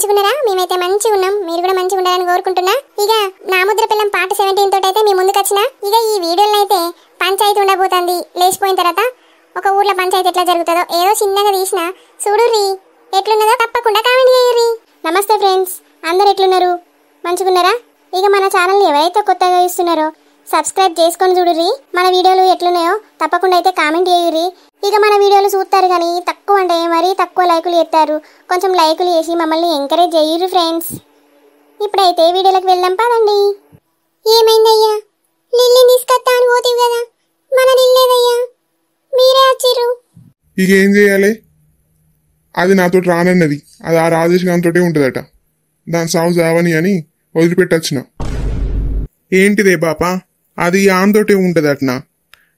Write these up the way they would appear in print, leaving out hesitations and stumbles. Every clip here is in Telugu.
మంచిగున్నారా? మేమైతే మంచిగా ఉన్నాం. మీరు కూడా మంచిగా ఉండాలని కోరుకుంటున్నా. ఇక నా ముద్ర పిల్లం పార్ట్ 17 తోటైతే మీ ముందుకు వచ్చిన. ఇక ఈ వీడియోలో అయితే పంచాయతీ ఉండబోతుంది. లేచిపోయిన తర్వాత ఒక ఊర్లో పంచాయతీ ఎట్లా జరుగుతుందో ఏదో చిన్నగా తీసిన చూడుర్రి. ఎట్లున్నదో తప్పకుండా కామెంట్ చేయుర్రి. నమస్తే ఫ్రెండ్స్, అందరు ఎట్లున్నారు? మంచిగున్నారా? ఇక మన ఛానల్ని ఎవరైతే కొత్తగా చూస్తున్నారో సబ్స్క్రైబ్ చేసుకొని చూడుర్రి. మన వీడియోలు ఎట్లున్నాయో తప్పకుండా అయితే కామెంట్ చేయుర్రి. ఇక మన వీడియోలు చూస్తారు కానీ తక్కువ అంటే మరీ తక్కువ లైకులు చేస్తారు. కొంచెం లైకులు చేసి మమ్మల్ని ఎంకరేజ్ చేయుర్రి ఫ్రెండ్స్. ఇప్పుడైతే వీడియోలకు వెళ్దాం పదండి. ఏమైందయ్యా? లిల్లీ తీసుకొస్తా అని పోతివి కదా, మన లిల్లేదయ్యా, మీరే వచ్చిర్రు. ఇక ఏం చేయాలి? అది నాతో రానన్నది. అది ఆ రాజేష్ గారితోటే ఉంటుందట. దాని సాగు చావని అని వదిలిపెట్టొచ్చిన. ఏంటిదే బాపా, అది ఆమెతోటే ఉంటుందటనా?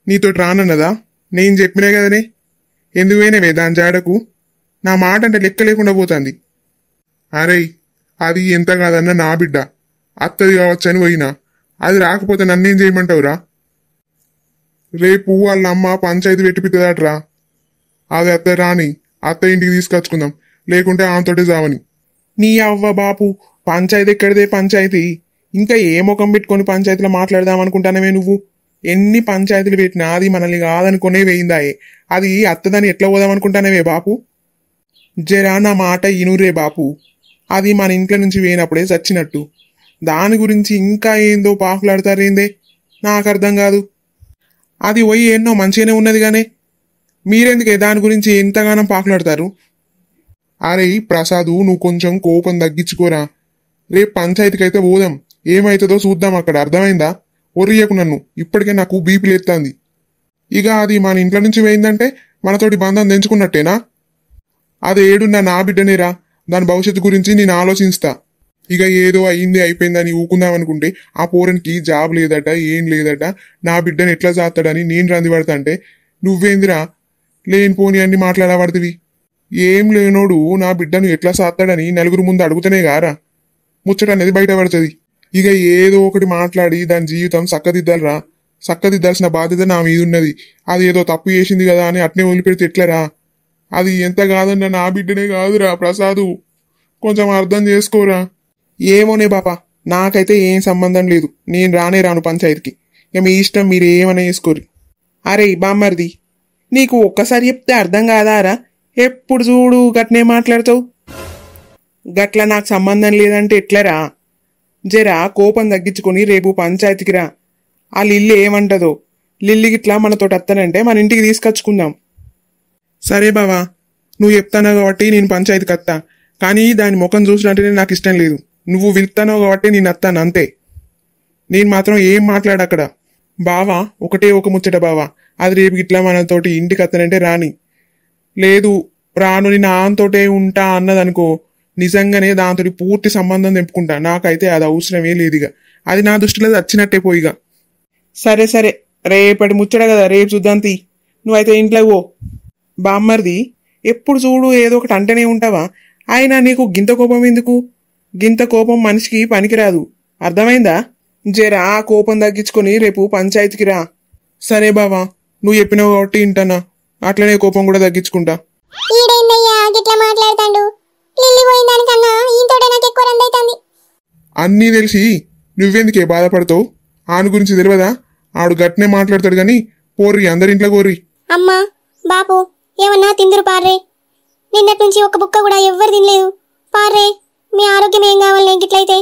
నీతో రానన్నదా? నేను చెప్పినా కదనే, ఎందుకు పోయినవే దాని జాడకు? నా మాట అంటే లెక్క లేకుండా పోతుంది. అరే, అది ఎంత కాదన్నా నా బిడ్డ, అత్తది కావచ్చని పోయినా. అది రాకపోతే నన్నేం చేయమంటావురా? రేపు వాళ్ళ అమ్మ పంచాయతీ పెట్టిపిస్తుందట్రా. అది అత్త రాని, అత్త ఇంటికి తీసుకొచ్చుకుందాం, లేకుంటే ఆమెతోటే చావని. నీ అవ్వ బాపు, పంచాయతీ ఎక్కడిదే పంచాయతీ? ఇంకా ఏ ముఖం పెట్టుకొని పంచాయతీలో మాట్లాడదాం అనుకుంటానవే నువ్వు? ఎన్ని పంచాయతీలు పెట్టినా అది మనల్ని కాదనుకునే వేయిందాయే. అది అత్తదని ఎట్లా పోదాం అనుకుంటానవే బాపు? జరా నా మాట ఇనురే బాపు. అది మన ఇంట్లో నుంచి వేయినప్పుడే చచ్చినట్టు. దాని గురించి ఇంకా ఏందో పాకులాడతారేందే? నాకు అర్థం కాదు. అది పోయి ఎన్నో మంచిగానే ఉన్నది గానే, మీరెందుకే దాని గురించి ఎంతగానో పాకులాడతారు? అరే ప్రసాదు, నువ్వు కొంచెం కోపం తగ్గించుకోరా. రేపు పంచాయతీకి అయితే పోదాం, ఏమైతుందో చూద్దాం అక్కడ. అర్థమైందా? ఒర్రియకు నన్ను, ఇప్పటికే నాకు బీపీ లేస్తుంది. ఇక అది మన ఇంట్లో నుంచి పోయిందంటే మనతోటి బంధం తెంచుకున్నట్టేనా? అది ఏడున్నా నా బిడ్డనేరా. దాని భవిష్యత్తు గురించి నేను ఆలోచిస్తా. ఇక ఏదో అయింది అయిపోయిందని ఊకుందాం అనుకుంటే ఆ పోరనికి జాబ్ లేదట, ఏం లేదట. నా బిడ్డను ఎట్లా చేస్తాడని నేను రంది పడతా అంటే నువ్వేందిరా లేనిపోని అన్ని మాట్లాడబడుతుంది. ఏం లేనోడు నా బిడ్డను ఎట్లా సాస్తాడని నలుగురు ముందు అడుగుతూనే గారా ముచ్చట అనేది బయటపడుతుంది. ఇక ఏదో ఒకటి మాట్లాడి దాని జీవితం చక్కదిద్దాలరా. చక్కదిద్దాల్సిన బాధ్యత నా మీద ఉన్నది. అది ఏదో తప్పు చేసింది కదా అని అట్నే వదిలిపెడితే ఎట్లరా? అది ఎంత కాదన్నా నా బిడ్డనే కాదురా ప్రసాదు, కొంచెం అర్థం చేసుకోరా. ఏమోనే బాపా, నాకైతే ఏం సంబంధం లేదు. నేను రానే రాను పంచాయతీకి. ఇక మీ ఇష్టం, మీరు ఏమైనా చేసుకోరు. అరే బామ్మర్ది, నీకు ఒక్కసారి చెప్తే అర్థం కాదారా? ఎప్పుడు చూడు గట్నే మాట్లాడతావు. గట్ల నాకు సంబంధం లేదంటే ఎట్లరా? జరా కోపం తగ్గించుకొని రేపు పంచాయతీకి రా. ఆ లిల్లీ ఏమంటదో, లిల్లీ గిట్లా మనతోటి అత్తనంటే మన ఇంటికి తీసుకొచ్చుకుందాం. సరే బావా, నువ్వు చెప్తానో కాబట్టి నేను పంచాయతీకి అత్తా. కానీ దాని ముఖం చూసినట్టునే నాకు ఇష్టం లేదు. నువ్వు వెళ్తానో కాబట్టి నేను అత్తాను అంతే. నేను మాత్రం ఏం మాట్లాడక్కడ. బావా ఒకటే ఒక ముచ్చట బావా, అది రేపు గిట్లా మనతోటి ఇంటికి అత్తనంటే రాని. లేదు రాను, నేను ఆంతోటే ఉంటా అన్నదనుకో, నిజంగానే దాంతో పూర్తి సంబంధం తెంపుకుంటా. నాకైతే అది అవసరమే లేదుగా. అది నా దృష్టిలో వచ్చినట్టే పోయిగా. సరే సరే, రేపటి ముచ్చట కదా, రేపు చూద్దాం తీ. నువ్వైతే ఇంట్లో పో. బామ్మర్ది, ఎప్పుడు చూడు ఏదో ఒకటి అంటనే ఉంటావా? అయినా నీకు గింత కోపం ఎందుకు? గింత కోపం మనిషికి పనికిరాదు, అర్థమైందా? జరా కోపం తగ్గించుకొని రేపు పంచాయతీకి రా. సరే బావా, నువ్వు చెప్పినావు కాబట్టి వింటానా. అట్లనే కోపం కూడా తగ్గించుకుంటా. అన్నీ తెలిసి నువ్వెందుకే బాధపడతావు? ఆని గురించి తెలియదా? ఆడు గట్నే మాట్లాడతాడు గాని పోర్రి, అందరింట్లో కోర్రి. అమ్మా బాపు, ఏమన్నా తిందురు పార్రే. నిన్నటి నుంచి ఒక బుక్క కూడా ఎవ్వరు తినలేదు. పార్రే, మీ ఆరోగ్యం ఏం కావాలి గిట్లయితే?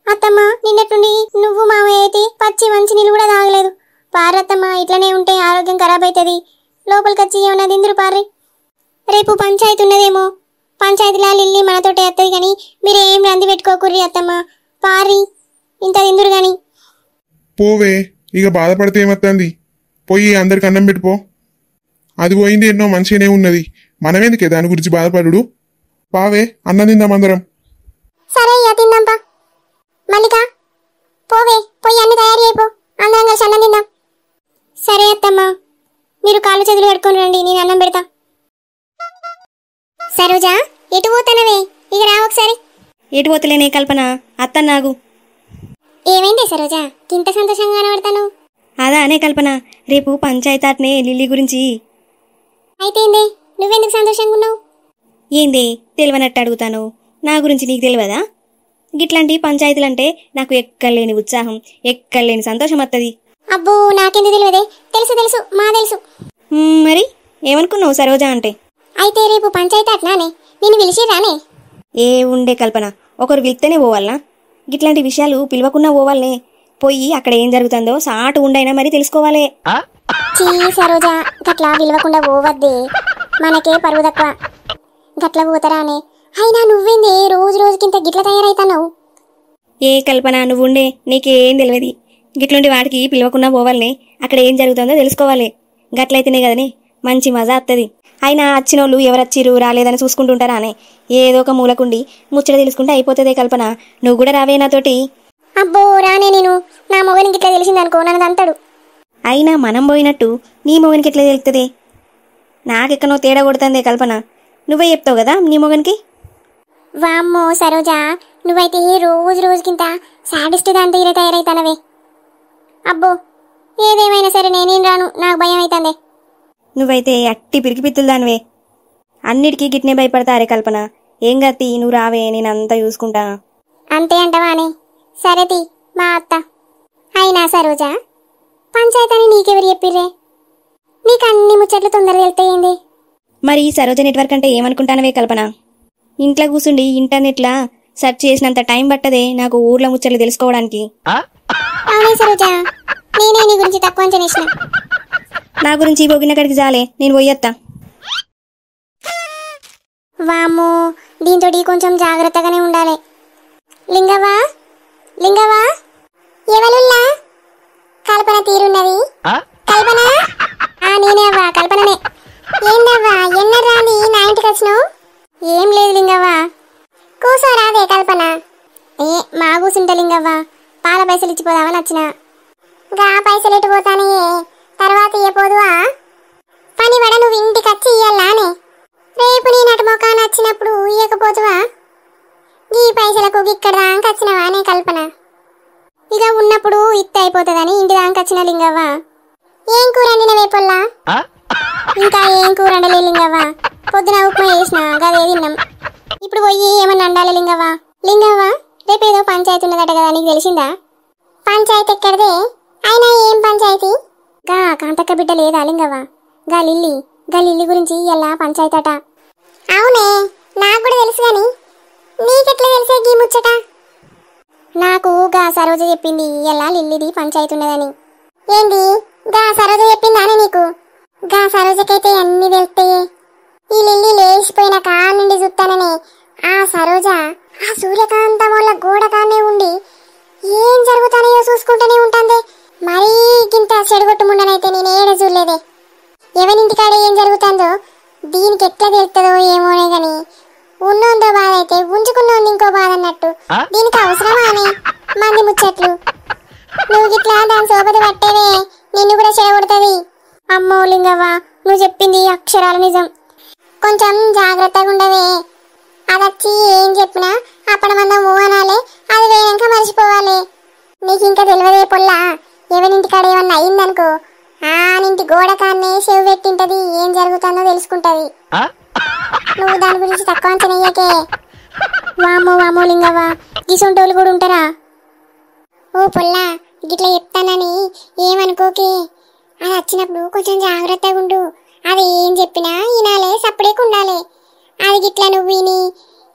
అత్తమ్మ, నిన్నటి నుండి నువ్వు మామయ్య అయితే పచ్చి మంచి నీళ్ళు కూడా తాగలేదు. పారత్తమ్మ, ఇట్లనే ఉంటే ఆరోగ్యం ఖరాబ్ అవుతుంది. లోపలికి వచ్చి ఏమన్నా తిందురు పార్రే. రేపు పంచాయతీ ఉన్నదేమో, పంచాయతీలా లిల్లీ మనతోటే వస్తుంది కానీ మీరేం రంది పెట్టుకోకుర్రి అత్తమ్మ. పారి ఇంత తిందురు గాని. పోవే, ఇక బాధపడితే ఏమత్తంది? పోయి అందరికి అన్నం పెట్టుపో. అది పోయింది ఎన్నో మంచిగానే ఉన్నది, మనమేందుకే దాని గురించి బాధపడు. పావే, అన్నం తిందాం అందరం. సరే అయ్యా, తిందాంపా. మల్లిక, పోవే, పోయి అన్ని తయారు అయిపో, అందరం కలిసి అన్నం తిందాం. సరే అత్తమ్మ, మీరు కాళ్ళు చేతులు కడుక్కొని రండి, నేను అన్నం పెడతా. సరోజా, ఎటు పోతానవే? ఇక రా ఒకసారి. ఎటు పోతలేనే కల్పన, అత్త నాగు. ఏమైంది సరోజా, ఇంత సంతోషంగా కనబడతాను? అదా అనే కల్పన, రేపు పంచాయతాట్నే లిల్లీ గురించి. అయితే నువ్వెందుకు సంతోషంగా ఉన్నావు? ఏందే తెలివనట్టు అడుగుతాను? నా గురించి నీకు తెలియదా? గిట్లాంటి పంచాయతీలంటే నాకు ఎక్కలేని ఉత్సాహం, ఎక్కలేని సంతోషం వస్తుంది. అబ్బో నాకెందుకు తెలియదే? తెలుసు తెలుసు మా తెలుసు. మరి ఏమనుకున్నావు సరోజ అంటే? అయితే రేపు పంచాయతీ అట్నానే, నిన్ను పిలిచిరానే? ఏ ఉండే కల్పన, ఒకరు పిలిస్తేనే పోవాలనా? గిట్లాంటి విషయాలు పిలవకున్నా పోవాలనే. పోయి అక్కడ ఏం జరుగుతుందో సాటు ఉండైనా మరి తెలుసుకోవాలి. చీ సరోజ, గట్లా విలువకుండా పోవద్దే, మనకే పరువు తక్కువ. గట్ల పోతారానే? అయినా నువ్వేందే రోజు రోజుకింత గిట్ల తయారైతున్నావు? ఏ కల్పన, నువ్వు ఉండే, నీకేం తెలియదు. గిట్లాంటి వాటికి పిలవకున్నా పోవాలనే, అక్కడ ఏం జరుగుతుందో తెలుసుకోవాలి. గట్లయితేనే కదనే మంచి మజా వస్తుంది. అయినా వచ్చినోళ్ళు ఎవరొచ్చిరు రాలేదని చూసుకుంటుంటారా అనే, ఏదో ఒక మూలకుండి ముచ్చట తెలుసుకుంటే అయిపోతుందే కల్పన. నువ్వు కూడా రావే నాతోటి. అబ్బో రానే, నేను నా మొగనికి ఇట్లా తెలిసిందనుకో నన్ను అంటాడు. అయినా మనం పోయినట్టు నీ మొగనికి ఎట్లా తెలుస్తుంది? నాకెక్కనో తేడా కొడుతుందే కల్పన. నువ్వే చెప్తావు కదా నీ మొగనికి. వామ్మో సరోజ, నువ్వైతే రోజు రోజుకింత సాడిస్ట్ దాంతో ఇరే తయారైతానవే. అబ్బో ఏదేమైనా సరే నేనేం రాను, నాకు భయం అవుతుందే. నువ్వైతే అట్టి పిరికిపిత్తులు దానివే. అన్నిటికీ గిట్నే భయపడతారే కల్పన. ఏం గతి, నువ్వు రావే, నేనంతా చూసుకుంటా. అంతే అంటవానే? సరేతి మా అత్త. అయినా సరోజ, పంచాయతీ అని నీకెవరు చెప్పిర్రే? నీకు అన్ని ముచ్చట్లు తొందరగా వెళ్తాయింది. మరి సరోజ నెట్వర్క్ అంటే ఏమనుకుంటానవే కల్పన? ఇంట్లో కూర్చుండి ఇంటర్నెట్లా సెర్చ్ చేసినంత టైం పట్టదే నాకు ఊర్లో ముచ్చట్లు తెలుసుకోవడానికి. అవునే సరోజ, నేనే నీ గురించి తక్కువ అంచనా వేసిన. నా గురించి పోగిన కాడికి జాలే, నేను పోయొత్తా. వామ్మో, దీంతో కొంచెం జాగ్రత్తగానే ఉండాలి. లింగవ్వా, లింగవ్వా, ఎవరున్నా? కల్పన తీరున్నది. కల్పన, నేనే అవ్వా, కల్పననే. ఏందవ్వా ఎన్నరాంది నా ఇంటికి వచ్చినావు? ఏం లేదు లింగవ్వా. కూసోరాదే కల్పన. మా కూసుంటే లింగవ్వా, పాల పైసలు ఇచ్చిపోదామని వచ్చిన. గా పైసలు ఎటు పోతానే, తర్వాత ఇయ్యపోదువా? పని వడ నువ్వు ఇంటికి వచ్చి ఇయ్యాలానే? రేపు నేను అటు మొఖాన వచ్చినప్పుడు ఇయ్యకపోతువా? ఈ పైసలకు ఇక్కడ దాకా వచ్చినవా నే కల్పన? ఇక ఉన్నప్పుడు ఇత్త అయిపోతుందని ఇంటి దాకా వచ్చిన లింగవ్వ. ఏం కూర వండినవే పొల్లా? ఇంకా ఏం కూర వండలే లింగవ్వ. పొద్దున ఉప్మా చేసిన, గదే తిన్నాం. ఇప్పుడు పోయి ఏమన్నా వండాలి లింగవ్వ. లింగవ్వ, రేపేదో పంచాయతీ ఉన్నదట కదా, నీకు తెలిసిందా? పంచాయతీ ఎక్కడదే? అయినా ఏం పంచాయతీ? గా కాంతక్క బిడ్డ లేదా లింగవ్వ? గా లిల్లీ గురించి ఎలా పంచాయతీ అట. అవునే, నాకు కూడా తెలుసు గాని నీకెట్లా తెలిసే గీ ముచ్చట? నాకు గా సరోజ చెప్పింది ఎలా లిల్లీది పంచాయతీ ఉన్నదని. ఏంది గా సరోజ చెప్పిందానే నీకు? గా సరోజకైతే అన్ని తెలుస్తాయే. ఈ లిల్లీ లేచిపోయిన కాడ నుండి చూస్తానని ఆ సరోజ ఆ సూర్యకాంతం వల్ల గోడకానే ఉండి ఏం జరుగుతానో చూసుకుంటూనే ఉంటుంది. మరీ గింత చెడగొట్టుముండనైతే నేను ఏడ చూడలేదే. ఎవరింటికాడ ఏం జరుగుతుందో దీనికి ఎట్లా తెలుస్తుందో ఏమోనే గాని, ఉన్నోందో బాధ అయితే ఉంచుకున్నోంది ఇంకో బాధ అన్నట్టు. దీనికి అవసరమా అని మంది ముచ్చట్లు? నువ్వు గిట్లా దాని సోబత పట్టేవే, నిన్ను కూడా చెడగొడుతుంది. అమ్మో లింగవ్వ, నువ్వు చెప్పింది అక్షరాల నిజం. కొంచెం జాగ్రత్తగా ఉండవే. అదొచ్చి ఏం చెప్పినా అప్పటి మందం ఊహనాలే, అది వేయక మర్చిపోవాలి. నీకు ఇంకా తెలియదే పొల్లా, ఎవరింటికాడ ఏమన్నా అయిందనుకో ఆ నింటి గోడ కాన్నే చెవి పెట్టింటది, ఏం జరుగుతుందో తెలుసుకుంటది. నువ్వు దాని గురించి తక్కువ అంచనా వేయకే. వామో లింగవ్వ, గిసొంటోళ్ళు కూడా ఉంటారా? ఓ పొల్లా, గిట్లా చెప్తానని ఏమనుకోకే. అది వచ్చినప్పుడు కొంచెం జాగ్రత్తగా ఉండు. అది ఏం చెప్పినా ఈనాలే, సప్పుడేకి ఉండాలి. అది గిట్లా నువ్వు విని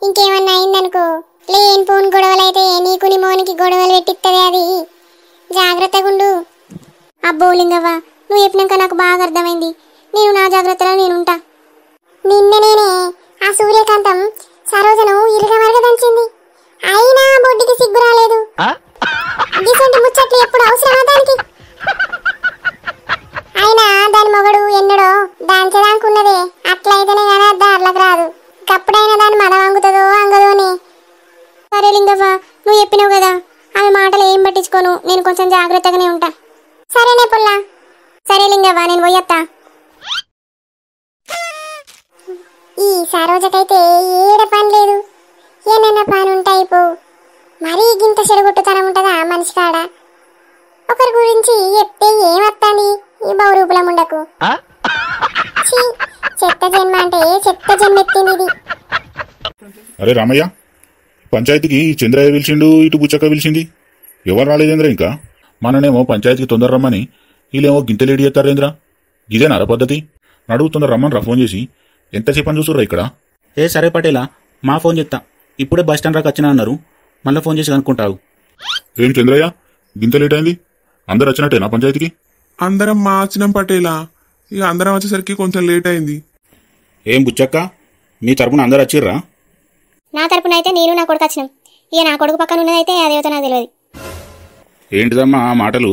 ఇంకేమన్నా అయిందనుకో, లేని పోని గొడవలైతే నీకు నీ మోనికి గొడవలు పెట్టిస్తుంది. అది జాగ్రత్తగా ఉండు. అబ్బో లింగవ్వ, నువ్వు చెప్పినాక నాకు బాగా అర్థమైంది. నేను నా జాగ్రత్తలో నేనుంటా. నిన్ననేనే ఆ సూర్యకాంతం సరోజను ఇరుగమరగ దంచింది. అయినా బొడ్డికి సిగ్గు రాలేదు. గిసంటి ముచ్చట్లు ఎప్పుడు అవసరమా దానికి? అయినా దాని మొగడు ఎన్నడో దాంచదానుకున్నదే. అట్లయితేనే కానీ దారిలోకి రాదు. కప్పుడైనా దాని మద వంగుతుందో అంగదోనే. సరే లింగవ్వ, నువ్వు చెప్పినావు కదా, ఆమె మాటలు ఏం పట్టించుకోను. నేను కొంచెం జాగ్రత్తగానే ఉంటా. సరేనే పొల్లా. సరే లింగవ్వ, నేను పోయొత్తా. ఈ సరోజకైతే ఏడ పని లేదు. ఏనన్నా పని ఉంటాయి పో. మరీ గింత చెడగొట్టుతనం ఉంటుందా మనిషి కాడ? ఒకరి గురించి చెప్తే ఏమత్తాంది ఈ బౌరూపులం ఉండకు. చెత్త జన్మ అంటే చెత్త జన్మ ఎత్తింది ఇది. అరే రామయ్య, పంచాయతీకి చంద్రయ్య పిలిచిండు, ఇటు బుచ్చక్క పిలిచింది. ఎవరు రాలేదేంద్ర ఇంకా? మననేమో పంచాయతీకి తొందర రమ్మని, వీళ్ళేమో గింతలేడి చేస్తారేంద్ర. ఇదేనారా పద్ధతి? నడువు తొందర రమ్మని రా ఫోన్ చేసి. ఎంతసేపు అని చూసుర్రా ఇక్కడ? ఏ సరే పటేలా, మా ఫోన్ చేస్తా. ఇప్పుడే బస్ స్టాండ్ రాక వచ్చినా అన్నారు, మళ్ళీ ఫోన్ చేసి కనుక్కుంటావు. ఏం చంద్రయ్య, గింత లేట్ అయింది? అందరు వచ్చినట్టేనా పంచాయతీకి? అందరం మార్చినాం పటేలా. ఇక అందరం వచ్చేసరికి కొంచెం లేట్ అయింది. ఏం బుచ్చక్క, మీ తరపున అందరు వచ్చిర్రా? నా తరపున అయితే నేను నా కొడుకు వచ్చినాం. ఇక నా కొడుకు పక్కన ఉన్నదైతే అదేవతో నాకు తెలియదు. ఏంటిదమ్మా ఆ మాటలు?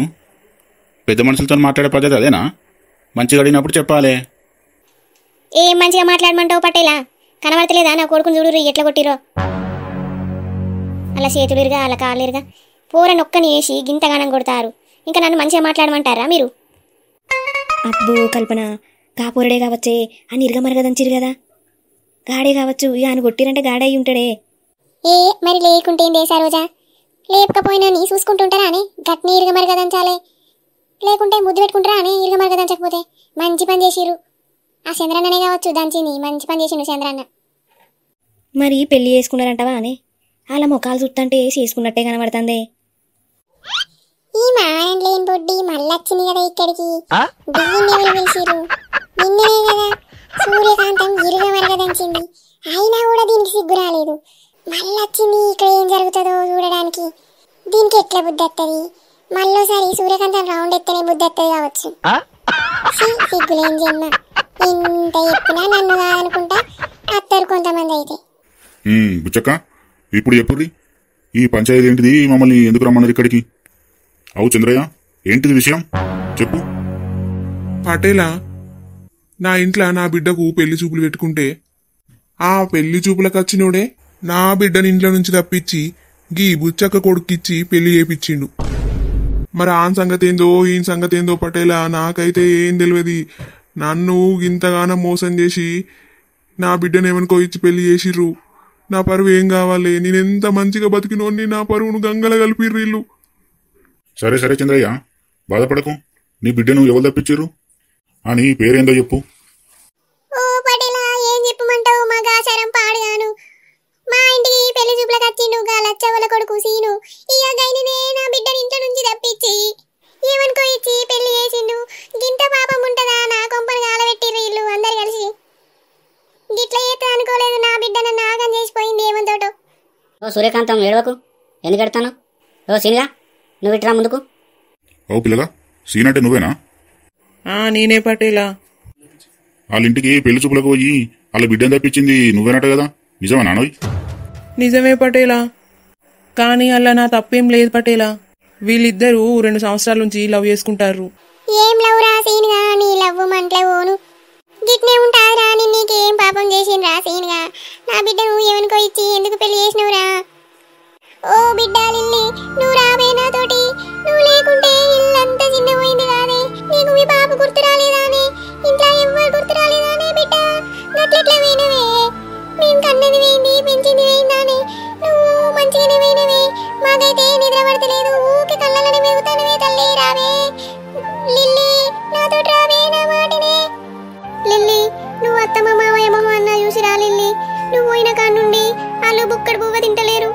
పెద్ద మనుషులతో మాట్లాడే పద్ధతి అదేనా? మంచిగా అడిగినప్పుడు చెప్పాలే. ఏం మంచిగా మాట్లాడమంటావు పటేలా? కనబడతలేదా నా కొడుకుని చూడు ఎట్లా కొట్టిరో? అలా చేతులురుగా అలా కాళ్ళురుగా పూరనొక్కని వేసి గింతగానం కొడతారు. ఇంకా నన్ను మంచిగా మాట్లాడమంటారా మీరు? అబ్బో కల్పన, కాపూరడే కావచ్చే అని ఇరగమరగదంచిరు కదా. గాడే కావచ్చు, ఇక ఆయన కొట్టిరంటే గాడే అయి ఉంటాడే. ఏ మరి లేకుంటే ఏం చేశారు రోజా? లేకపోయినా నీ చూసుకుంటుంటారా అని గట్ని ఇరగమరగదంచాలే. లేకుంటే ముద్దు పెట్టుకుంటారా అని ఇరగమరగదంచకపోతే మంచి పని చేసిరు. ఆ చంద్రన్ననే కావచ్చు దంచింది. మంచి పని చేసిండు చంద్రన్న. మరి పెళ్లి చేసుకున్నారంటవా అని అలా ముఖాలు చుట్టంటే చేసుకున్నట్టే కనబడుతుందే. ఈ మాయం లేని బొడ్డి మళ్ళొచ్చింది కదా ఇక్కడికి. దీన్ని ఎవరు పిలిచిరు? నిన్ననే కదా సూర్యకాంతం ఇరగమరగదంచింది. అయినా కూడా దీనికి సిగ్గు రాలేదు. మళ్ళొచ్చింది ఇక్కడ ఏం జరుగుతుందో చూడడానికి. దీనికి ఎట్లా బుద్ధి వస్తుంది? మళ్ళోసారి సూర్యకాంతం రౌండ్ ఎత్తనే బుద్ధి వస్తుంది కావచ్చు. సిగ్గులేని జన్మ. ఇంత చెప్పినా నన్ను కాదనుకుంటా అత్తరు కొంతమంది అయితే. బుచ్చక్క, ఇప్పుడు చెప్పుర్రి, ఈ పంచాయతీ ఏంటిది? మమ్మల్ని ఎందుకు రమ్మన్నారు ఇక్కడికి? అవు చంద్రయ్య, ఏంటిది విషయం చెప్పు. పటేలా, నా ఇంట్లో నా బిడ్డకు పెళ్లి చూపులు పెట్టుకుంటే ఆ పెళ్లి చూపులకు వచ్చినోడే నా బిడ్డని ఇంట్లో నుంచి తప్పించి గీ బుచ్చక్క కొడుకిచ్చి పెళ్లి చేపించిండు. మరి ఆన్ సంగతి ఏందో ఈయన సంగతి ఏందో పటేలా నాకైతే ఏం తెలియదు. నన్ను ఇంతగానో మోసం చేసి నా బిడ్డను ఏమనుకో ఇచ్చి పెళ్లి చేసిర్రు. నా పరువు ఏం కావాలి? నేనెంత మంచిగా బతికినోని నా పరువును గంగల కలిపిర్రు వీళ్ళు. సరే సరే చంద్రయ్య, బాధపడకు. నీ బిడ్డను ఎవరు తప్పించారు అని పేరేందో చెప్పు. ఓ పటేలా, ఏం చెప్పమంటావు? మా గాచారం పాడుగాను. మా ఇంటికి పెళ్లి చూపులకు వచ్చిండు గా లచ్చవల కొడుకు సీను. ఇక గైననే నా బిడ్డని ఇంట్లో నుంచి తప్పించి ఏమనుకో ఇచ్చి పెళ్లి చేసిండు. గింత పాపం ఉంటదా? నా కొంపను గాలబెట్టిర్రు వీళ్ళు అందరు కలిసి. గిట్ల చేస్తా అనుకోలేదు. నా బిడ్డ నన్ను ఆగం చేసిపోయింది ఏమంతోటో. ఓ సూర్యకాంతం, ఏడవకు. ఎందుకు ఎడతాను? ఓ సీనిగా, నువ్వు ఇట్రా ముందుకు. అవు పిల్లగా, సీన్ అంటే నువ్వేనా? నేనే పటేలా. వాళ్ళింటికి పెళ్లి చూపులకు పోయి వాళ్ళ బిడ్డను తప్పించింది నువ్వేనట కదా, నిజమా నానోయ్? నిజమే పటేలా, కానీ అలా నా తప్పేం లేదు పటేలా. వీళ్ళిద్దరూ 2 సంవత్సరాల నుంచి లవ్ చేసుకుంటారు. ఏం లవ్వురా సీనుగా? నీ లవ్వు మంటలేవోను. గిట్నే ఉంటాదిరా. నీకేం పాపం చేసిండ్రా సీనుగా? నా బిడ్డను ఏమనుకో ఇచ్చి ఎందుకు పెళ్లి చేసినవురా? ఓ బిడ్డ లిల్లీ, నువ్వు రావే నాతోటి. నువ్వు లేకుంటే ఇల్లంతా చిన్నపోయింది కాదే. నీకు మీ పాప గుర్తు రాలేదానే? ఇంట్లో ఎవ్వరు గుర్తు రాలేదానే బిడ్డ? గట్లెట్లా పోయినవే? మేము కన్నది పోయింది, పెంచింది పోయిందానే? నువ్వు మంచిగానే పోయినవే. మాకైతే నిద్ర పడతలేదు. ఊకే కళ్ళనే మెరుగుతానవే. తల్లి రావే లిల్లీ, నాతోటి రావే నా మాటనే. లిల్లీ, నువ్వు అత్తమ్మ మావయ్య మొహం అన్న చూసిరా లిల్లీ. నువ్వు పోయిన కానుండి వాళ్ళు బుక్కడు పువ్వ తింటలేరు.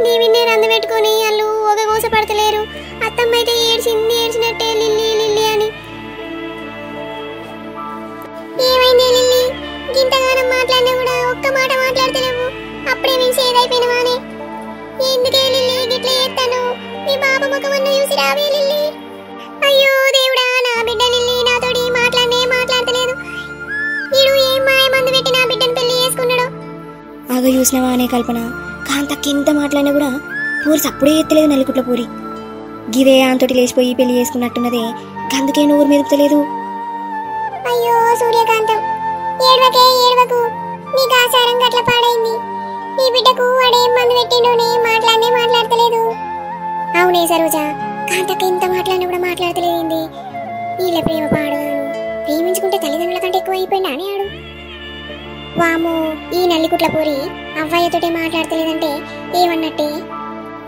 నీవిన్నే రందు పెట్టుకుని వాళ్ళు ఒక కోస పడతలేరు. అత్తమ్మ అయితే ఏడ్చినట్టే లిల్లీ లిల్లీ అని. ఏమైంది లిల్లీ? గింతగానం మాట్లాడినా కూడా ఒక్క మాట మాట్లాడతలేవు. అప్పుడే మేము సేదైపోయినవానే. ఎందుకే లిల్లీ గిట్ల చేస్తాను? మీ బాబు ముఖమన్న చూసి రావే లిల్లీ. అయ్యో దేవుడా, నా బిడ్డ లిల్లీ నాతోటి మాట్లాడతలేదు. ఈడు ఏం మాయ మందు పెట్టి నా బిడ్డను పెళ్లి చేసుకున్నాడు. ఆగ చూసినవా అనే కల్పన, కాంతకి ఎంత మాట్లాడినా కూడా పూరి సప్పుడే ఎత్తలేదు నల్లికుట్ల పూరి. గిదే అంతటి లేచిపోయి పెళ్లి చేసుకున్నట్టున్నదే, అందుకే నూరు మెదుపుతలేదు. అయ్యో సూర్యకాంతం, ఏడవకు. నీ ఆచారం గట్ల పాడైంది. నీ బిడ్డకు వాడేం మందు పెట్టిండోనే మాట్లాడతలేదు. అవునే సరోజా, కాంతక్క ఎంత మాట్లాడినా కూడా మాట్లాడతలేదేంది? వీళ్ళ ప్రేమ పాడుగాను. ప్రేమించుకుంటే తల్లిదండ్రుల కంటే ఎక్కువ అయిపోయింది అని ఆడు. వామో, ఈ నల్లికుట్ల పూరి అవ్వయ్యతోటే మాట్లాడతలేదంటే ఏమన్నట్టే?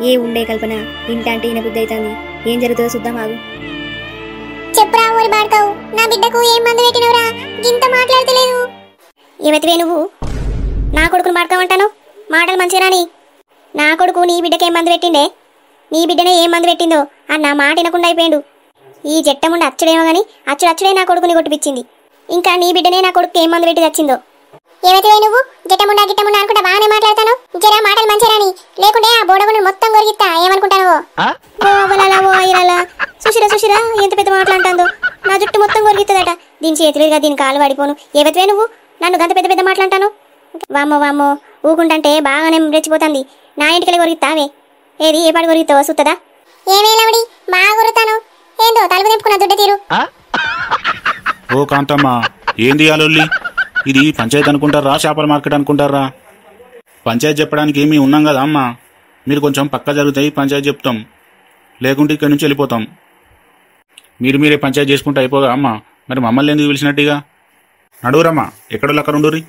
ఏ ఉండే కల్పన, ఇంటంటే ఈయన బుద్ధి అవుతుంది. ఏం జరుగుతుందో చూద్దాం ఆగు. చెప్పురా ఊరి బాడుకావు, నా బిడ్డకు ఏం మందు పెట్టినవురా? గింత మాట్లాడతలేదు. ఏమతివే నువ్వు? నా కొడుకును పడకమంటాను మాటలు మంచిగా రాని. నా కొడుకు నీ బిడ్డకేం మందు పెట్టిండే, నీ బిడ్డనే ఏం మందు పెట్టిందో అని నా మాట వినకుండా అయిపోయాడు. ఈ జట్టముండి అచ్చుడేమో గాని అచ్చుడే నా కొడుకుని కొట్టిపించింది. ఇంకా నీ బిడ్డనే నా కొడుకు ఏం మందు పెట్టి తెచ్చిందో. ఏమైతే నువ్వు గిట్టముండా అనుకుంటా బాగానే మాట్లాడతాను. జరా మాటలు మంచిగా రాని, లేకుంటే ఆ బోడగుని మొత్తం కొరిగిస్తా. ఏమనుకుంటావో సుషిరా ఎంత పెద్ద మాట్లాడుతుందో. నా జుట్టు మొత్తం కొరిగిస్తుందట. దీని చేతులుగా దీని కాలు పడిపోను. ఏవైతే నువ్వు నన్ను గంత పెద్ద పెద్ద మాట్లాడతాను. వామ్మో ఊకుంటే బాగానే రెచ్చిపోతుంది. నా ఇంటికి కొరిగిస్తావే. ఏది ఏ పాడు కొరిగిస్తావో సుత్తదా? ఏమేలవడి బాగా కొరుతాను. ఏందో తలుపు తెంపుకున్న దుడ్డ తీరు. ఓ కాంతమ్మ, ఏంది ఆలోల్లి? ఇది పంచాయతీ అనుకుంటారా, చేపల మార్కెట్ అనుకుంటారా? పంచాయతీ చెప్పడానికి మేము ఉన్నాం కదా అమ్మా. మీరు కొంచెం పక్క జరుగుతాయి, పంచాయతీ చెప్తాం. లేకుంటే ఇక్కడి నుంచి వెళ్ళిపోతాం. మీరే పంచాయతీ చేసుకుంటే అయిపోగా అమ్మా. మరి మమ్మల్ని ఎందుకు పిలిచినట్టుగా? నడువురమ్మా, ఎక్కడో అక్కడ ఉండుర్రి.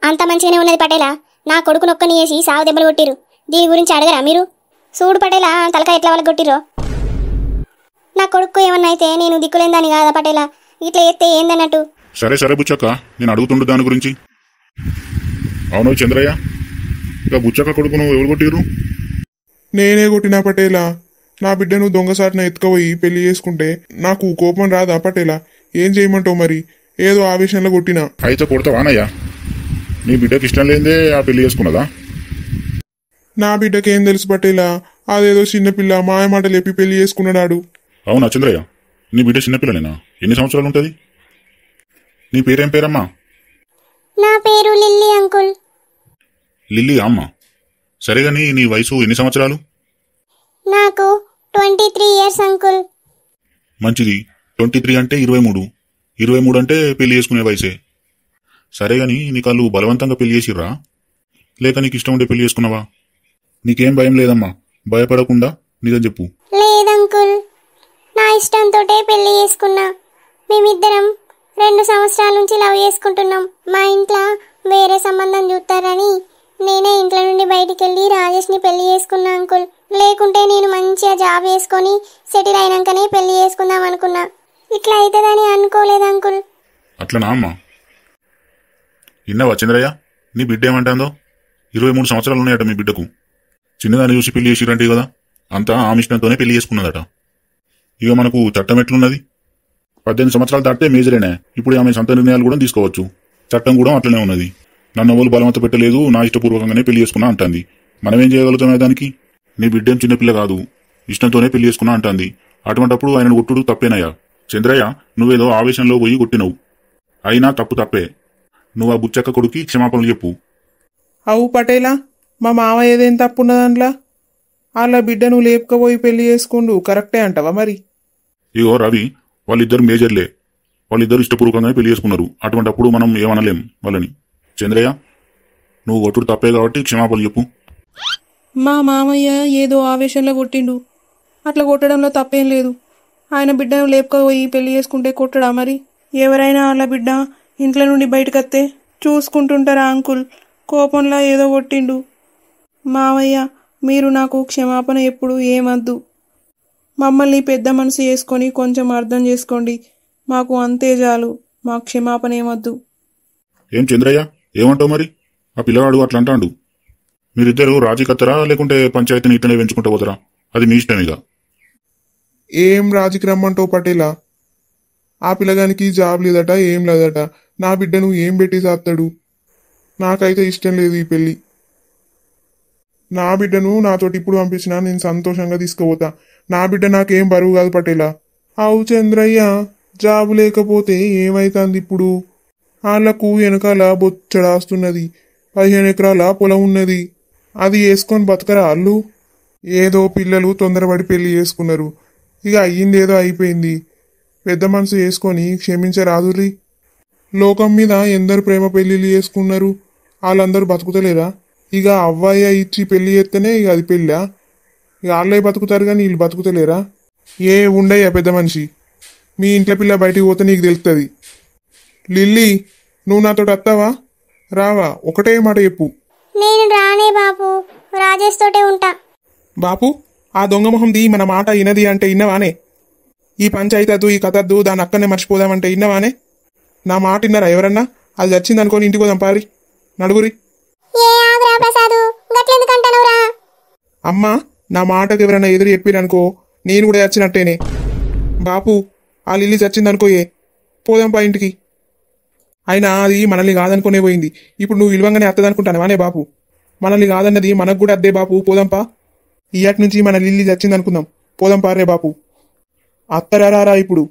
అంత మంచిగానే ఉన్నది పటేలా. నా కొడుకు నొక్కని వేసి సాగు దెబ్బలు కొట్టిరు. దీని గురించి అడగరా మీరు? చూడు పటేలా, తలకాయ ఎట్లా వాళ్ళకి కొట్టిరో. నా కొడుకు ఏమన్నా అయితే నేను దిక్కులేందని కాదా పటేలా? ఇట్లా ఎత్తే ఏందన్నట్టు? సరే బుచ్చక్క, నేను అడుగుతుండు దాని గురించి. అవును చంద్రయ్య, ఇక బుచ్చక్క కొడుకును ఎవరు కొట్టిరు? నేనే కొట్టినా పటేలా. నా బిడ్డను దొంగసాటిన ఎత్తుకపోయి పెళ్లి చేసుకుంటే నాకు కోపం రాదా పటేలా? ఏం చేయమంటావు మరి? ఏదో ఆవేశంలో కొట్టినా. అయితే కొడతావానయ్యా? నీ బిడ్డకి ఇష్టం లేదే ఆ పెళ్లి చేసుకున్నదా? నా బిడ్డకేం తెలుసు పటేలా? అదేదో చిన్నపిల్ల మాయమాటలు చెప్పి పెళ్లి చేసుకున్నాడు. అవునా చంద్రయ్య, నీ బిడ్డ చిన్నపిల్లనేనా? ఎన్ని సంవత్సరాలు ఉంటుంది? నీ పేరేం పేరమ్మా? నా పేరు లిల్లీ అంకుల్. లిల్లీ అమ్మ. సరేగాని నీ వయసు ఎన్ని సంవత్సరాలు? నాకు 23 years అంకుల్. మంచిది. 23 అంటే 23. 23 అంటే పెళ్లి చేసుకునే వయసే. సరేగాని నీకు వాళ్ళు బలవంతంగా పెళ్లి చేసిర్రా, లేక నీకు ఇష్టం ఉంటే పెళ్లి చేసుకున్నావా? నీకేం భయం లేదమ్మా, భయపడకుండా నిజం చెప్పు. లేదంకుల్, నా ఇష్టంతోటే పెళ్లి చేసుకున్నా. మేమిద్దరం 2 సంవత్సరాల నుంచి లవ్ చేసుకుంటున్నాం. మా ఇంట్లో వేరే సంబంధం చూస్తారని నేనే ఇంట్లో నుండి బయటికి వెళ్ళి రాజేష్ని పెళ్లి చేసుకున్నా అంకుల్. లేకుంటే నేను మంచిగా జాబ్ చేసుకొని సెటిల్ అయినాకనే పెళ్లి చేసుకుందాం అనుకున్నా. ఇట్లా అవుతుందని అనుకోలేదు అంకుల్. అట్లనా అమ్మా? విన్నావా చంద్రయ్య, నీ బిడ్డ ఏమంటాందో? 23 సంవత్సరాలు ఉన్నాయట మీ బిడ్డకు. చిన్నదాన్ని చూసి పెళ్లి చేసిరంటే కదా, అంతా ఆమె ఇష్టంతోనే పెళ్లి చేసుకున్నదట. ఇక మనకు చట్టం ఎట్లున్నది? 18 సంవత్సరాలు దాటితే మేజరేనే. ఇప్పుడు ఆమె సొంత నిర్ణయాలు కూడా తీసుకోవచ్చు. చట్టం కూడా అట్లనే ఉన్నది. నన్ను ఎవరు బలవంత పెట్టలేదు, నా ఇష్టపూర్వకంగానే పెళ్లి చేసుకున్నా అంటుంది. మనమేం చేయగలుగుతామే దానికి? నీ బిడ్డేం చిన్నపిల్ల కాదు, ఇష్టంతోనే పెళ్లి చేసుకున్నా అంటుంది. అటువంటిప్పుడు ఆయనను కొట్టుడు తప్పేనయ్యా. చంద్రయ్య, నువ్వేదో ఆవేశంలో పోయి కొట్టినవు. అయినా తప్పే. నువ్వు ఆ బుచ్చక్క కొడుకి క్షమాపణలు చెప్పు. అవు పటేలా, మా మామ ఏదేం తప్పున్నదంట్లా? వాళ్ళ బిడ్డను లేపుకపోయి పెళ్లి చేసుకుండు కరెక్టే అంటావా మరి? ఇగో రవి, వాళ్ళిద్దరు మేజర్లే. వాళ్ళిద్దరు ఇష్టపూర్వకంగానే పెళ్లి చేసుకున్నారు. అటువంటిప్పుడు మనం ఏమనలేం వాళ్ళని. చంద్రయ్య, నువ్వు కొట్టుడు తప్పే కాబట్టి క్షమాపణలు చెప్పు. మా మామయ్య ఏదో ఆవేశంలో కొట్టిండు. అట్లా కొట్టడంలో తప్పేం లేదు. ఆయన బిడ్డను లేపుకపోయి పెళ్లి చేసుకుంటే కొట్టడా మరి? ఎవరైనా వాళ్ళ బిడ్డ ఇంట్లో నుండి బయటకత్తే చూసుకుంటుంటారా అంకుల్? కోపంలో ఏదో కొట్టిండు. మావయ్య, మీరు నాకు క్షమాపణ ఎప్పుడు ఏమద్దు. మమ్మల్ని పెద్ద మనసు చేసుకొని కొంచెం అర్థం చేసుకోండి. మాకు అంతే చాలు. మాకు క్షమాపణ ఏమద్దు. ఏం చంద్రయ్య, ఏమంటావు మరి? ఆ పిల్లవాడు అట్లా అంటాడు. మీరిద్దరు రాజీ కత్తరా, లేకుంటే పంచాయతీని ఇట్లనే పెంచుకుంటూ పోతారా? అది మీ ఇష్టమేగా. ఏం రాజీకి రమ్మంటావు పటేలా? ఆ పిల్లగానికి జాబ్ లేదట, ఏం లేదట. నా బిడ్డను ఏం పెట్టి సాస్తాడు? నాకైతే ఇష్టం లేదు ఈ పెళ్లి. నా బిడ్డను నాతోటి ఇప్పుడు పంపించినా నేను సంతోషంగా తీసుకుపోతా. నా బిడ్డ నాకేం బరువు కాదు పటేలా. అవు చంద్రయ్య, జాబ్ లేకపోతే ఏమైతుంది ఇప్పుడు? వాళ్ళకు వెనకాల బొచ్చడాస్తున్నది. 15 ఎకరాల పొలం ఉన్నది. అది వేసుకొని బతకరా వాళ్ళు? ఏదో పిల్లలు తొందరపడి పెళ్లి చేసుకున్నారు. ఇక అయ్యిందేదో అయిపోయింది. పెద్ద మనసు చేసుకొని క్షమించరాదురి. లోకం మీద ఎందరు ప్రేమ పెళ్లిళ్ళు చేసుకున్నారు, వాళ్ళందరూ బతుకుతలేరా? ఇక అవ్వయ్య ఇచ్చి పెళ్లి చేస్తేనే ఇక అది పెళ్ళా? ఇక వాళ్ళే బతుకుతారు కానీ వీళ్ళు బతుకుతలేరా? ఏ ఉండయ్యా పెద్ద మనిషి, మీ ఇంట్లో పిల్ల బయటికి పోతే నీకు తెలుస్తుంది. లిల్లీ, నువ్వు నాతో వస్తావా రావా? ఒకటే మాట చెప్పు. నేను రానే బాపు, రాజేష్ తోటే ఉంటా. బాపు, ఆ దొంగ మొహంది మన మాట ఇనది అంటే ఇన్నవానే? ఈ పంచాయతీ అద్దు, ఈ కథద్దు, దాని అక్కనే మర్చిపోదామంటే ఇన్నవానే? నా మాట ఇన్నారా ఎవరన్నా? అది చచ్చింది అనుకోని ఇంటికి పోదాం పారి నడుగురి. ఏ ఆగురా ప్రసాదు, గట్లెందుకు అంటానవురా? అమ్మా నా మాటకు ఎవరైనా ఎదురు చెప్పిరనుకో నేను కూడా చచ్చినట్టేనే. బాపు ఆ లిల్లీ చచ్చిందనుకోయే, పోదాంపా ఇంటికి. అయినా అది మనల్ని కాదనుకునే పోయింది. ఇప్పుడు నువ్వు విలువంగానే అత్తదనుకుంటానవానే బాపు? మనల్ని కాదన్నది మనకు కూడా అద్దే బాపు, పోదాంపా. ఇయ్యాటి నుంచి మన లిల్లీ చచ్చిందనుకుందాం, పోదాంపా రే బాపు. అత్తరారా ఇప్పుడు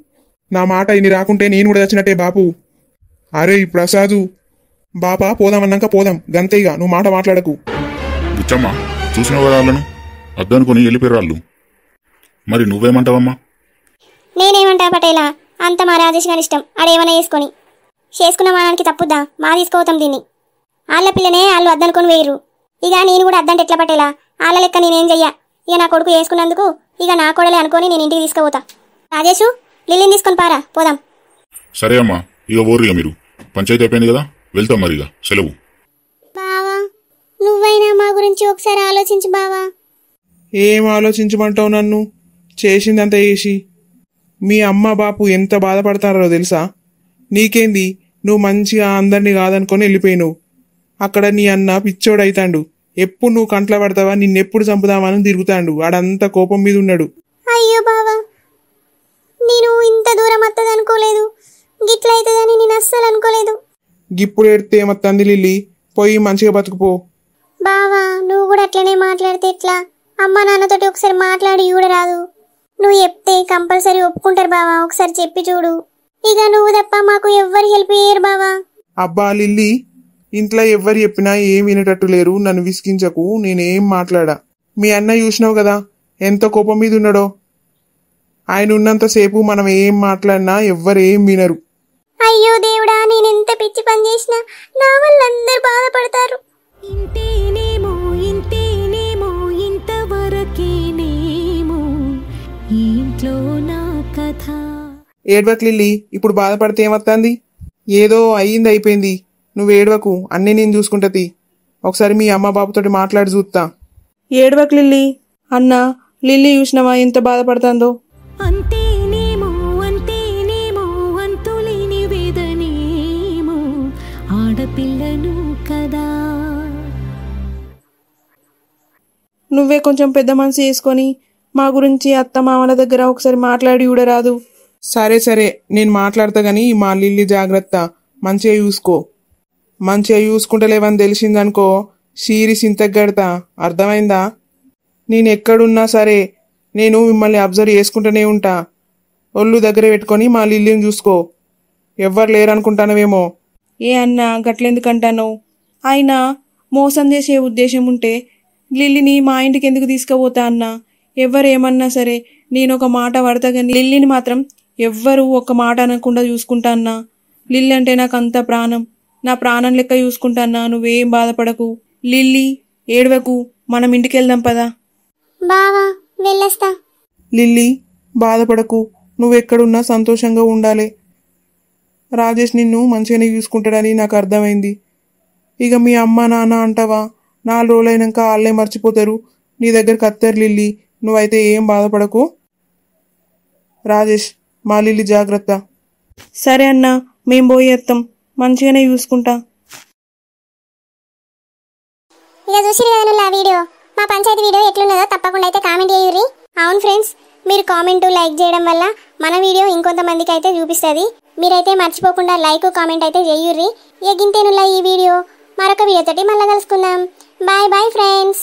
నా మాట ఇన్ని రాకుంటే నేను కూడా చచ్చినట్టే బాపు. అరే ప్రసాదు బాపా, పోదామన్నాక పోదాం గంతేగా, నువ్వు మాట మాట్లాడకు. బుచ్చమ్మ చూసిన వాళ్ళను అద్దనుకుని వెళ్ళిపోయారు. మరి నువ్వేమంటావమ్మా? నేనేమంటా పటేలా, అంత మా రాజేష్ గారి ఇష్టం, ఆడేమన్నా చేసుకున్న మానానికి తప్పుద్దా? మా తీసుకోతాం దీన్ని. వాళ్ళ పిల్లనే వాళ్ళు అద్దనుకొని వేయరు, ఇక నేను కూడా అద్దంటే ఎట్లా పటేలా? వాళ్ళ లెక్క నేనేం చెయ్యా. ఇక నా కొడుకు వేసుకున్నందుకు ఇక నా కొడలే అనుకొని నేను ఇంటికి తీసుకుపోతా. రాజేషు లిల్లీని తీసుకొని పారా, పోదాం. సరే అమ్మా, ఇక ఓర్రిగా మీరు పంచాయతీ అయిపోయింది కదా, వెళ్తాం మరి ఇక సెలవు. బావా నువ్వైనా మా గురించి ఒకసారి ఆలోచించు బావా. ఏం ఆలోచించమంటావు నన్ను? చేసిందంతా చేసి మీ అమ్మ బాపు ఎంత బాధపడతారో తెలుసా? నీకేంది, నువ్వు మంచిగా అందరినీ కాదనుకొని వెళ్ళిపోయినావు. అక్కడ నీ అన్న పిచ్చోడైతాండు, ఎప్పుడు నువ్వు కంట్ల పడతావా, నిన్నెప్పుడు చంపుదామని తిరుగుతాండు. ఆడంతా కోపం మీద ఉన్నాడు. అయ్యో బావా, నేను ఇంత దూరం వస్తుందనుకోలేదు, గిట్లయితుందని నేను అస్సలు అనుకోలేదు. గిప్పుడు ఎడితే ఏమత్తంది లిల్లీ, పోయి మంచిగా బతుకుపో. బావా నువ్వు కూడా అట్లనే మాట్లాడితే ఎట్లా? అమ్మ నాన్నతోటి ఒకసారి మాట్లాడి కూడా రాదు? నువ్వు చెప్తే కంపల్సరీ ఒప్పుకుంటారు బావా, ఒకసారి చెప్పి చూడు. ఇక నువ్వు తప్ప మాకు ఎవ్వరు హెల్ప్ చేయరు బావా. అబ్బా లిల్లీ, ఇంట్లో ఎవ్వరు చెప్పినా ఏం వినేటట్టు లేరు, నన్ను విసిగించకు, నేనేం మాట్లాడా. మీ అన్న చూసినావు కదా ఎంత కోపం మీద ఉన్నాడో. ఆయన ఉన్నంతసేపు మనం ఏం మాట్లాడినా ఎవ్వరేం వినరు. అయ్యో దేవుడా, నేనెంత పిచ్చి పని చేసినా నా వల్ల అందరు బాధపడతారు. ఇంతేనేమో ఇంతేనేమో ఇంతవరకేనేమో ఇంట్లో నా కథ. ఏడ్వక్ లిల్లీ, ఇప్పుడు బాధపడితే ఏమత్తంది? ఏదో అయ్యింది అయిపోయింది, నువ్వు ఏడవకు, అన్నీ నేను చూసుకుంటది. ఒకసారి మీ అమ్మ బాబుతోటి మాట్లాడి చూస్తా. ఏడవకు లిల్లీ. అన్న లిల్లీ చూసినావా ఎంత బాధపడుతుందో? అంతేనేమో అంతేనేమో అంతులేని వేదనేమో ఆడపిల్లను కదా. నువ్వే కొంచెం పెద్ద మనసు చేసుకొని మా గురించి అత్త మామల దగ్గర ఒకసారి మాట్లాడి కూడా రాదు? సరే సరే నేను మాట్లాడతా గాని మా లిల్లీ జాగ్రత్త, మంచిగా చూసుకో. మంచిగా చూసుకుంటలేవని తెలిసిందనుకో సీరియస్ ఇంతగడతా, అర్థమైందా? నేను ఎక్కడున్నా సరే నేను మిమ్మల్ని అబ్జర్వ్ చేసుకుంటూనే ఉంటా. ఒళ్ళు దగ్గర పెట్టుకొని మా లిల్లీని చూసుకో. ఎవ్వరు లేరనుకుంటానవేమో. ఏ అన్న గట్లెందుకంటాను? అయినా మోసం చేసే ఉద్దేశం ఉంటే లిల్లీని మా ఇంటికి ఎందుకు తీసుకుపోతా అన్న? ఎవరేమన్నా సరే నేను ఒక మాట పడతా కానీ లిల్లీని మాత్రం ఎవ్వరు ఒక్క మాట అనకుండా చూసుకుంటా అన్నా. లిల్లీ అంటే నాకు అంత ప్రాణం, నా ప్రాణం లెక్క చూసుకుంటా అన్నా. నువ్వేం బాధపడకు లిల్లీ, ఏడవకు, మనం ఇంటికి వెళ్దాం పదా. బావా వెళ్ళొస్తా. లిల్లీ బాధపడకు, నువ్వెక్కడున్నా సంతోషంగా ఉండాలి. రాజేష్ నిన్ను మంచిగానే చూసుకుంటాడని నాకు అర్థమైంది. ఇక మీ అమ్మ నాన్న అంటావా, 4 రోజులైనాక వాళ్ళే మర్చిపోతారు, నీ దగ్గరికి అత్తారు లిల్లీ. నువ్వైతే ఏం బాధపడకు. రాజేష్ మా లిల్లీ జాగ్రత్త. సరే అన్న, మేం పోయేస్తాం, మంచిగానే చూసుకుంటా. ఇక చూసిరు కదా వీడియో, మా పంచాయతీ వీడియో ఎట్లున్నదో తప్పకుండా అయితే కామెంట్ చేయుర్రి. అవును ఫ్రెండ్స్, మీరు కామెంట్ లైక్ చేయడం వల్ల మన వీడియో ఇంకొంతమందికి అయితే చూపిస్తుంది. మీరైతే మర్చిపోకుండా లైక్ కామెంట్ అయితే చేయుర్రి. ఇక గింతేనుల్లా ఈ వీడియో, మరొక వీడియోతోటి మళ్ళీ కలుసుకుందాం. Bye bye friends.